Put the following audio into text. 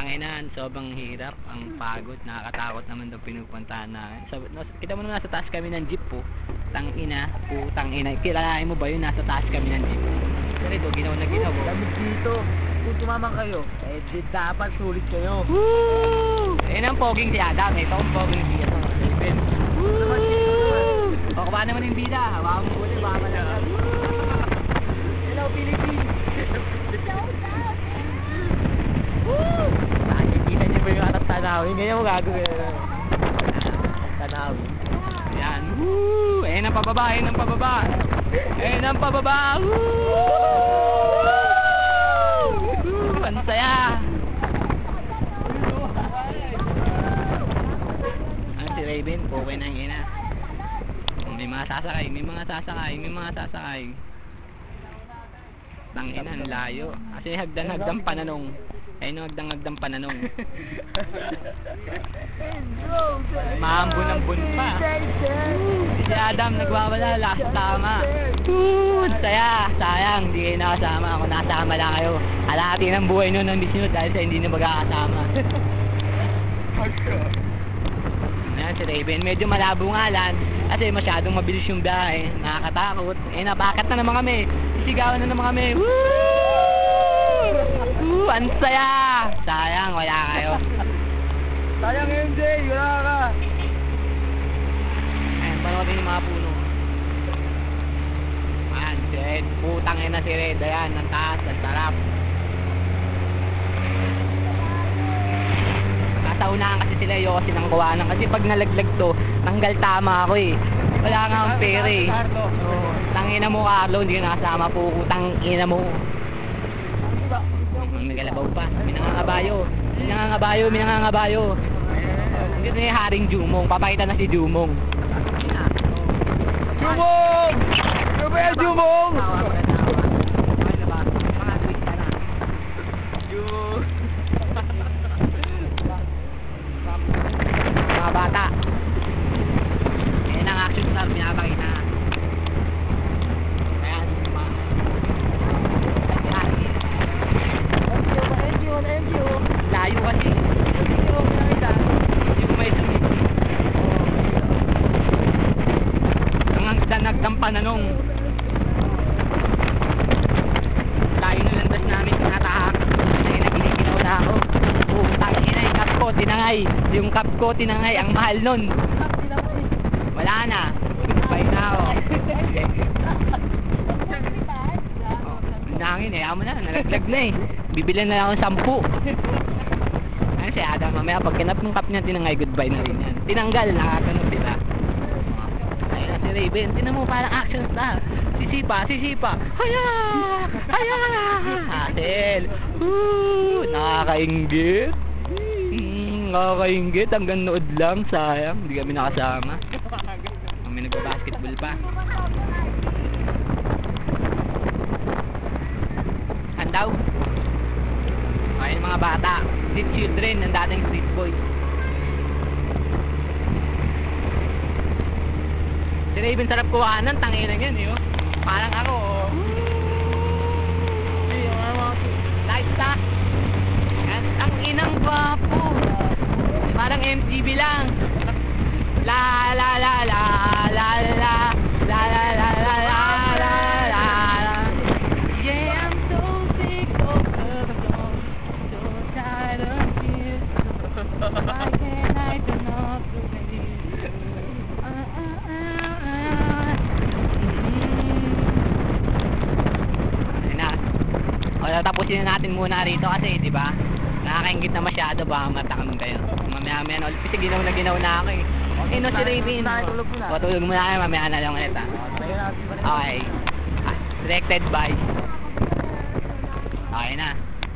Tanginan, sobrang hirap, ang pagod, nakakatakot naman daw pinupuntahan namin. Kita mo naman nasa taas kami ng jeep po. Tangina, kilalain mo ba yun, nasa taas kami ng jeep? Kasi ito, ginaw na ginaw. Lamig dito. Kung tumamang kayo, di dapat sulit kayo. Woo! Ayan ang poging si Adam, ito ang poging si Adam. Woo! O, kumain naman yung bida, hawakan mo ulit, baka malakas. Hello, Philippines! Woo! Nakikita niyo ba yung atas tanawin? Ganyan mo gagawin. Tanawin. Ayan. Woo! Ayan ang pababa, ayan ang pababa. Ayan ang pababa. Woo! Woo! Ang saya. Ano si Raven? Okay na yun na. May mga sasakay, may mga sasakay, may mga sasakay. Tangina, ang layo. Kasi hagdan-hagdan pananong. Ayun ang hagdan-hagdan pananong. Maambun-ambun pa. Si Adam nagwawala, last tama. Saya, sayang, hindi kayo nakasama. Ako nakasama lang kayo. Alahati ng buhay nun ng Disney dahil sa hindi na magkakasama. Ayan si Raven, medyo malabo nga lang kasi masyadong mabilis yung biyahe, nakakatakot. Nabakat na naman kami, sisigawan na naman kami. Woo! Woo! Ang saya! Sayang, wala kayo. Sayang MJ, wala ka. Ayan, panoorin yung mga puno. Ayan, si Red, putang ina si Red, ayan, ang taas, ang sarap. Unahan kasi sila, ayoko silang kuwanan kasi pag nalaglag to, tanggal tama ako eh. Wala nga akong pera eh. Tangina mo Carlo, hindi ka nakasama po, tangina mo. May kalabaw pa, may nangangabayo. May nangangabayo, may nangangabayo. Hindi na yung Haring Jumong, papakita na si Jumong. Jumong! Ano ba yan, Jumong? Mga bata. Ayan ang action star, pinapakita. Ayan, layo kasi. Hindi mo may sumiti. Ang nagdang pananong. Layo na landas namin, tinatahak. Ay, nagiginaw na ako. Tangina yung cup ko, tinangay. Yung cup ko, tinangay. Ang mahal nun. Wala na. Goodbye na ako. Nangin eh. Amo na. Nalaglag na eh. Bibilan na lang ako 10. Ayun si Adam. Mamaya pag kinap ng cup niya, tinangay. Goodbye na rin yan. Tinanggal. Nakakanog sila. Ayun na si Raven. Tinan mo parang action star. Sisipa. Haya! Haya! Hasil. Nakakainggit. Nakakainggit. Hanggang nood lang. Sayang. Hindi kami nakasama. Kami nagbabasketball pa. Handaw. Ayun mga bata. Street children ng dating street boys. Si Raven sarap kuhanan. Tanginan yan yun. Parang ako. Livestock. Ang inang gwapo. Parang MTV lang. La la la la la la la la la la la la la. Yeah, I'm so sick of love, so tired of this. Why can't I turn off the radio? Ayun na. O, tapusin na natin muna rito kasi, di ba? Nakakaingit na masyado, baka matakam kayo. Mamaya-maya na ulit. Kasi ginaw na ako eh. Okay, no si Raven. Patulog muna kayo, mamaya na lang ulit ha. Okay. Selected by. Okay na.